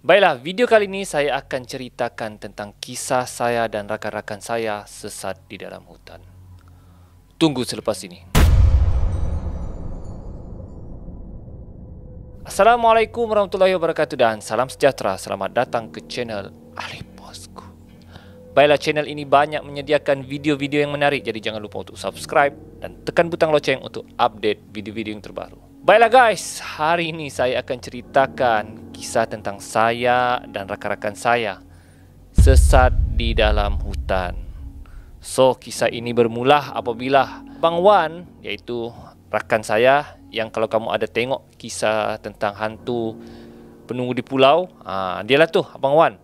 Baiklah, video kali ini saya akan ceritakan tentang kisah saya dan rakan-rakan saya sesat di dalam hutan. Tunggu selepas ini. Assalamualaikum warahmatullahi wabarakatuh dan salam sejahtera. Selamat datang ke channel Ahli Bosku. Baiklah, channel ini banyak menyediakan video-video yang menarik, jadi jangan lupa untuk subscribe dan tekan butang loceng untuk update video-video yang terbaru. Baiklah guys, hari ini saya akan ceritakan kisah tentang saya dan rakan-rakan saya sesat di dalam hutan. So, kisah ini bermula apabila Abang Wan, iaitu rakan saya, yang kalau kamu ada tengok kisah tentang hantu penunggu di pulau, dialah tu Abang Wan.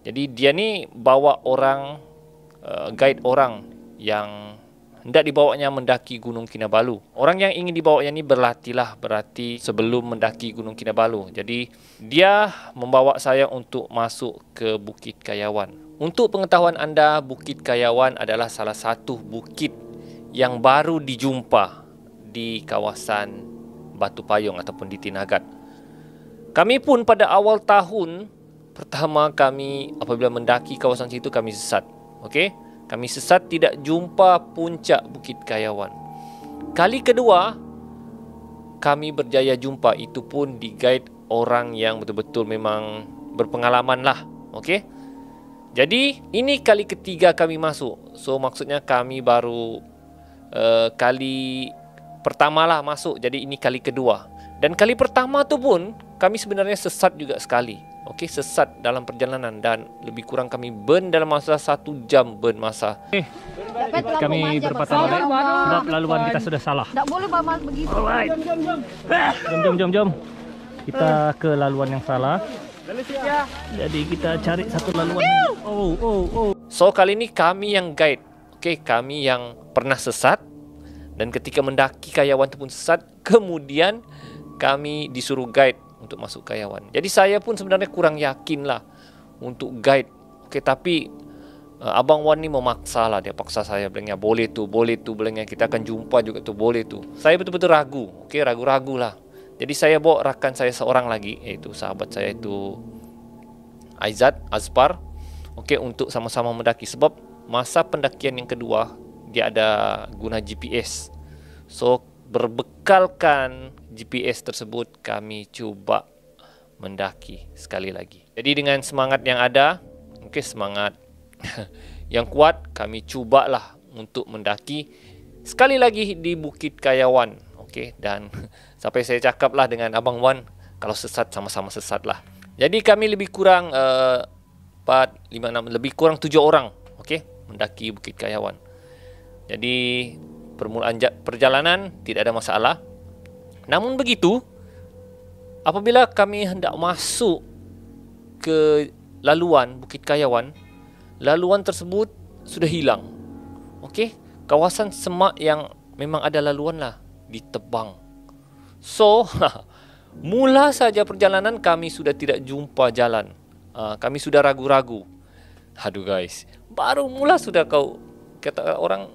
Jadi dia ni bawa orang, guide orang yang hendak dibawanya mendaki Gunung Kinabalu. Orang yang ingin dibawanya ni berlatihlah, berarti sebelum mendaki Gunung Kinabalu. Jadi dia membawa saya untuk masuk ke Bukit Kayawan. Untuk pengetahuan anda, Bukit Kayawan adalah salah satu bukit yang baru dijumpa di kawasan Batu Payung ataupun di Tinagat. Kami pun pada awal tahun pertama kami apabila mendaki kawasan situ kami sesat. Okey? Kami sesat, tidak jumpa puncak Bukit Kayawan. Kali kedua kami berjaya jumpa, itu pun di guide orang yang betul-betul memang berpengalaman lah. Okey? Jadi ini kali ketiga kami masuk. So maksudnya kami baru kali pertama lah masuk. Jadi ini kali kedua. Dan kali pertama tu pun kami sebenarnya sesat juga sekali. Okey, sesat dalam perjalanan dan lebih kurang kami burn dalam masa 1 jam burn masa. Kami berpatah balik sebab laluan kita sudah salah. Tak boleh bawa begitu. Alright. Jom. Kita ke laluan yang salah. Jadi kita cari satu laluan. Oh. So kali ini kami yang guide. Okey, kami yang pernah sesat dan ketika mendaki Kayawan itu pun sesat, kemudian kami disuruh guide untuk masuk Kayawan. Jadi saya pun sebenarnya kurang yakin lah untuk guide. Okey, tapi Abang Wan ni memaksa lah. Dia paksa saya, bilangnya boleh tu, bilangnya kita akan jumpa juga tu, boleh tu. Saya betul-betul ragu. Okey, ragu-ragu lah. Jadi saya bawa rakan saya seorang lagi, iaitu sahabat saya itu Aizat, Azpar. Okey, untuk sama-sama mendaki. Sebab masa pendakian yang kedua dia ada guna GPS. So berbekalkan GPS tersebut kami cuba mendaki sekali lagi. Jadi dengan semangat yang ada, okey, semangat yang kuat, kami cubalah untuk mendaki sekali lagi di Bukit Kayawan. Okey, dan sampai saya cakaplah dengan Abang Wan, kalau sesat sama-sama sesat lah. Jadi kami lebih kurang 4, 5, 6, lebih kurang 7 orang, okey, mendaki Bukit Kayawan. Jadi permulaan perjalanan tidak ada masalah. Namun begitu, apabila kami hendak masuk ke laluan Bukit Kayawan, laluan tersebut sudah hilang. Okey, kawasan semak yang memang ada laluan lah ditebang. So, mula saja perjalanan kami sudah tidak jumpa jalan. Kami sudah ragu-ragu. Aduh guys, baru mula sudah kau kata orang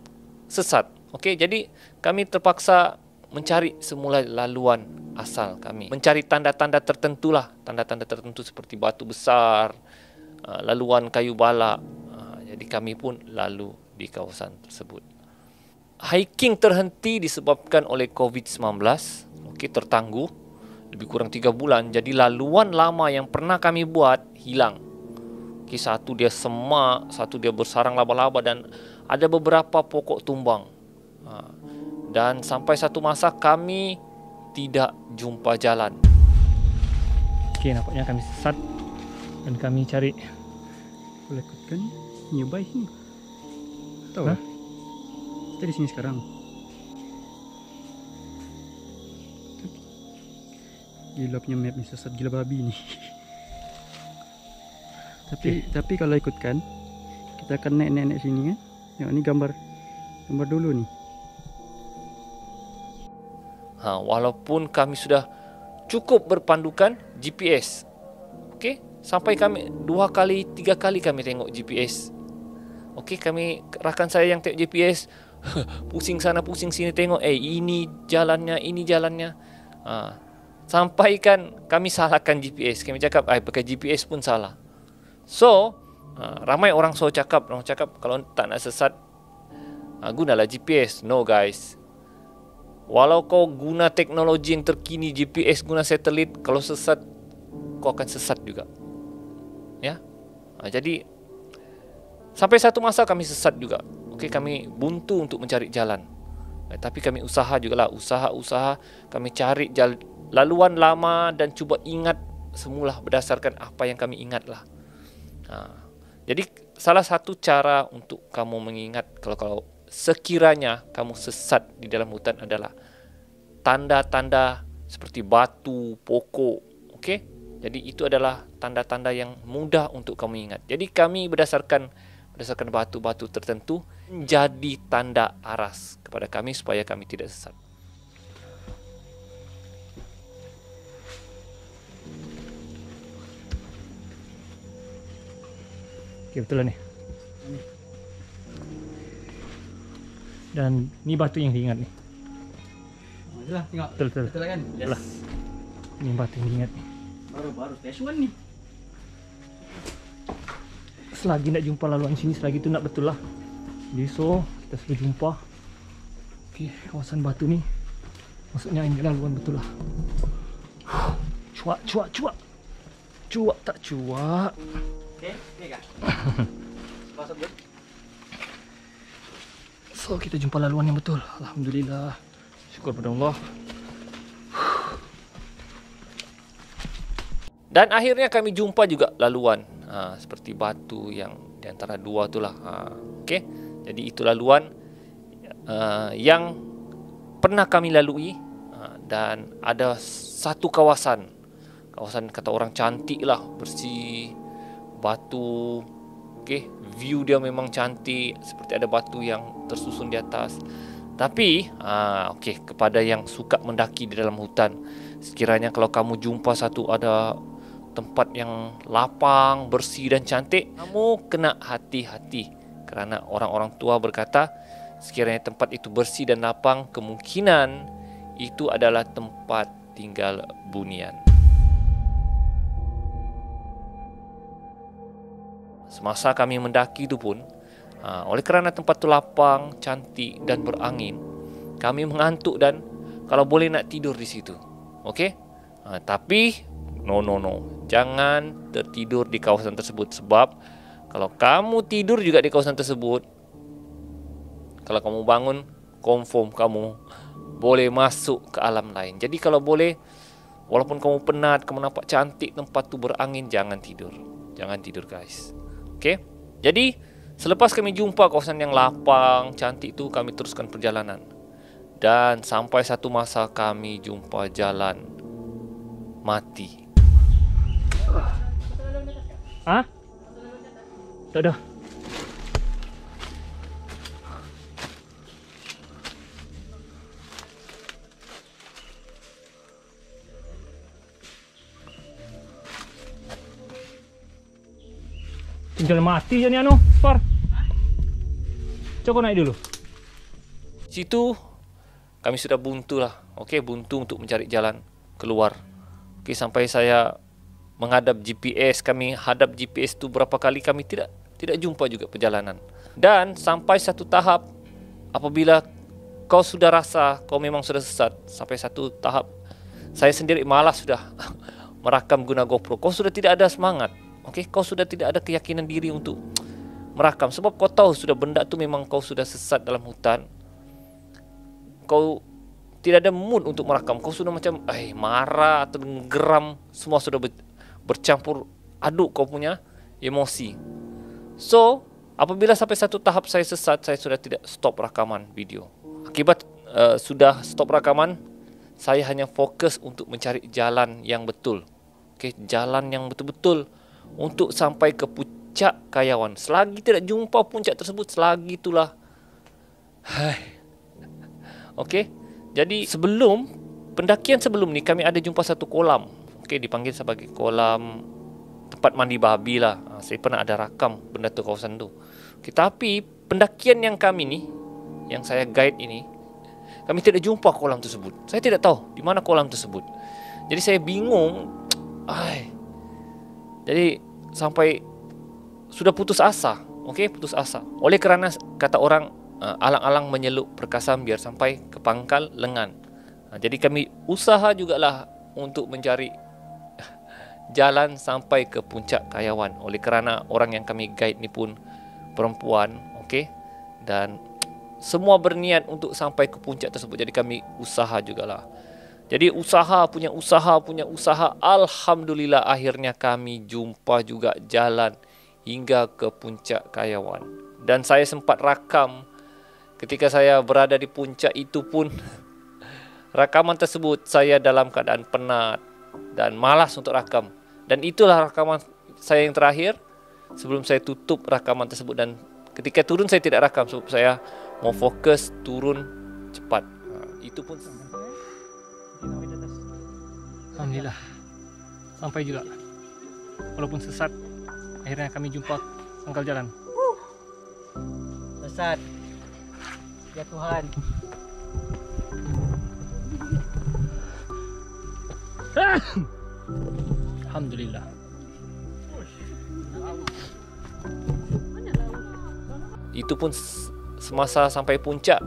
sesat. Okey, jadi kami terpaksa mencari semula laluan asal kami. Mencari tanda-tanda tertentu lah. Tanda-tanda tertentu seperti batu besar, laluan kayu balak. Jadi kami pun lalu di kawasan tersebut. Hiking terhenti disebabkan oleh COVID-19. Okey, tertangguh lebih kurang 3 bulan. Jadi laluan lama yang pernah kami buat hilang. Okey, satu dia semak, satu dia bersarang laba-laba dan ada beberapa pokok tumbang. Dan sampai satu masa kami tidak jumpa jalan. Okey, nampaknya kami sesat dan kami cari. Boleh ikutkan nearby sini. Tahu? Hah? Kita di sini sekarang. Gila punya map ni, sesat gila babi ni. Tapi kalau ikutkan, kita akan naik sini kan. Tengok ni gambar dulu ni. Walaupun kami sudah cukup berpandukan GPS, okey, sampai kami 2 kali 3 kali kami tengok GPS. Okey, kami rakan saya yang tengok GPS pusing sana pusing sini tengok, ini jalannya. sampaikan kami salahkan GPS. Kami cakap pakai GPS pun salah. So ramai orang cakap kalau tak nak sesat gunalah GPS. No guys, walau kau guna teknologi yang terkini, GPS guna satelit, kalau sesat kau akan sesat juga. Ya, jadi sampai satu masa kami sesat juga. Okey, kami buntu untuk mencari jalan. Tapi kami usaha jugalah, usaha kami cari laluan lama dan cuba ingat semula berdasarkan apa yang kami ingatlah. Jadi salah satu cara untuk kamu mengingat kalau sekiranya kamu sesat di dalam hutan adalah tanda-tanda seperti batu, pokok. Okey? Jadi itu adalah tanda-tanda yang mudah untuk kamu ingat. Jadi kami berdasarkan batu-batu tertentu menjadi tanda aras kepada kami supaya kami tidak sesat. Okey, betul lah ni. Dan ni batu yang diingat ni. Itulah, tengok. Betul. Betul kan? Betul lah. Ni batu yang diingat ni. Baru stage 1 ni. Selagi nak jumpa laluan sini, selagi tu nak betul lah. Jadi so, kita sudah jumpa. Okey, kawasan batu ni. Maksudnya ini laluan betul lah. Cuak. Cuak tak cuak. Okey kak. Masuk dulu. So, kita jumpa laluan yang betul. Alhamdulillah. Syukur pada Allah. Dan akhirnya kami jumpa juga laluan seperti batu yang di antara dua itulah. Okey. Jadi itu laluan yang pernah kami lalui dan ada satu kawasan kata orang cantik lah, bersih, batu. Okey, view dia memang cantik, seperti ada batu yang tersusun di atas. Tapi okey, kepada yang suka mendaki di dalam hutan, sekiranya kalau kamu jumpa ada tempat yang lapang, bersih dan cantik, kamu kena hati-hati. Kerana orang-orang tua berkata, sekiranya tempat itu bersih dan lapang, kemungkinan itu adalah tempat tinggal bunian. Semasa kami mendaki itu pun, oleh kerana tempat itu lapang, cantik dan berangin, kami mengantuk dan kalau boleh nak tidur di situ. Okey? Tapi no. Jangan tertidur di kawasan tersebut, sebab kalau kamu tidur juga di kawasan tersebut, kalau kamu bangun, confirm kamu boleh masuk ke alam lain. Jadi kalau boleh, walaupun kamu penat, kamu nampak cantik tempat tu berangin, jangan tidur. Jangan tidur guys. Okey? Jadi selepas kami jumpa kawasan yang lapang, cantik tu, kami teruskan perjalanan. Dan sampai satu masa kami jumpa jalan mati. Ah? Tak ada. Tinggal mati je ni Spar. Cuba naik dulu. Situ kami sudah buntu lah. Okey, buntu untuk mencari jalan keluar. Okey, sampai saya menghadap GPS, kami hadap GPS tu berapa kali, kami tidak jumpa juga perjalanan. Dan sampai satu tahap, apabila kau sudah rasa kau memang sudah sesat, sampai satu tahap saya sendiri malas sudah merakam guna GoPro. Kau sudah tidak ada semangat. Okey, kau sudah tidak ada keyakinan diri untuk merakam, sebab kau tahu sudah benda tu memang kau sudah sesat dalam hutan. Kau tidak ada mood untuk merakam. Kau sudah macam marah atau geram, semua sudah bercampur aduk kau punya emosi. So, apabila sampai satu tahap saya sesat, saya sudah tidak stop rakaman video. Akibat sudah stop rakaman, saya hanya fokus untuk mencari jalan yang betul. Okey, jalan yang betul-betul untuk sampai ke puncak Kayawan. Selagi tidak jumpa puncak tersebut, selagi itulah. Okey, jadi pendakian sebelum ni kami ada jumpa satu kolam. Okey, dipanggil sebagai kolam tempat mandi babi lah. Saya pernah ada rakam benda tu, kawasan tu. Okay, tapi pendakian yang kami ni, yang saya guide ini, kami tidak jumpa kolam tersebut. Saya tidak tahu di mana kolam tersebut. Jadi saya bingung. Jadi sampai sudah putus asa. Okey, putus asa. Oleh kerana kata orang alang-alang menyeluk perkasan biar sampai ke pangkal lengan. Jadi kami usaha jugalah untuk mencari jalan sampai ke puncak Kayawan. Oleh kerana orang yang kami guide ni pun perempuan, okey, dan semua berniat untuk sampai ke puncak tersebut. Jadi kami usaha jugalah. Jadi usaha punya usaha, alhamdulillah akhirnya kami jumpa juga jalan hingga ke puncak Kayawan. Dan saya sempat rakam ketika saya berada di puncak itu pun. Rakaman tersebut saya dalam keadaan penat dan malas untuk rakam. Dan itulah rakaman saya yang terakhir sebelum saya tutup rakaman tersebut. Dan ketika turun saya tidak rakam sebab saya mau fokus turun cepat. Itu pun alhamdulillah sampai juga. Walaupun sesat, akhirnya kami jumpa pangkal jalan. Sesat. Ya Tuhan. Alhamdulillah. Itu pun semasa sampai puncak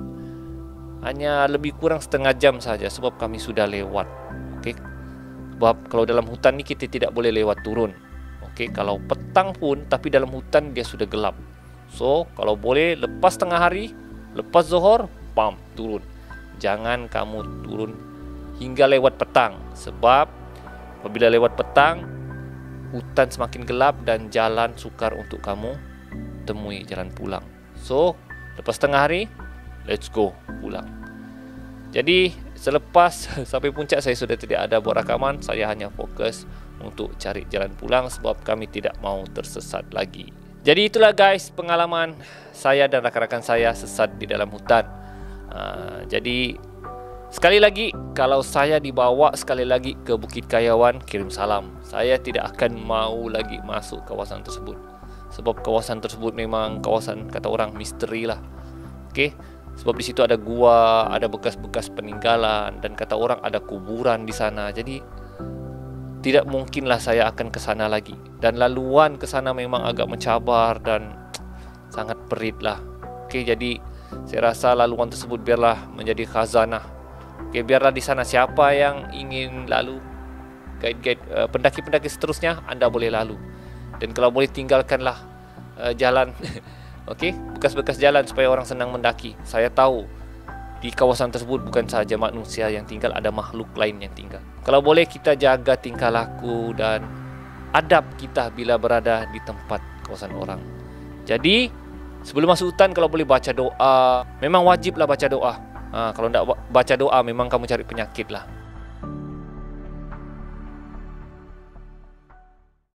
hanya lebih kurang setengah jam saja sebab kami sudah lewat. Okey. Sebab kalau dalam hutan ni kita tidak boleh lewat turun. Okey, kalau petang pun tapi dalam hutan dia sudah gelap. So, kalau boleh lepas tengah hari, lepas zuhur, pam, turun. Jangan kamu turun hingga lewat petang sebab apabila lewat petang hutan semakin gelap dan jalan sukar untuk kamu temui jalan pulang. So, lepas tengah hari, let's go pulang. Jadi, selepas sampai puncak saya sudah tidak ada buat rakaman, saya hanya fokus untuk cari jalan pulang sebab kami tidak mau tersesat lagi. Jadi itulah guys pengalaman saya dan rakan-rakan saya sesat di dalam hutan. Jadi sekali lagi, kalau saya dibawa sekali lagi ke Bukit Kayawan, kirim salam. Saya tidak akan mau lagi masuk kawasan tersebut. Sebab kawasan tersebut memang kawasan kata orang misteri lah. Okey, sebab di situ ada gua, ada bekas-bekas peninggalan dan kata orang ada kuburan di sana. Jadi tidak mungkinlah saya akan ke sana lagi. Dan laluan ke sana memang agak mencabar dan sangat perit lah. Okey, jadi saya rasa laluan tersebut biarlah menjadi khazanah. Okey, biarlah di sana siapa yang ingin lalu, guide-guide pendaki-pendaki seterusnya, anda boleh lalu. Dan kalau boleh tinggalkanlah jalan, okey, bekas-bekas jalan supaya orang senang mendaki. Saya tahu di kawasan tersebut bukan sahaja manusia yang tinggal, ada makhluk lain yang tinggal. Kalau boleh kita jaga tingkah laku dan adab kita bila berada di tempat kawasan orang. Jadi sebelum masuk hutan kalau boleh baca doa. Memang wajiblah baca doa. Kalau tidak baca doa memang kamu cari penyakit lah.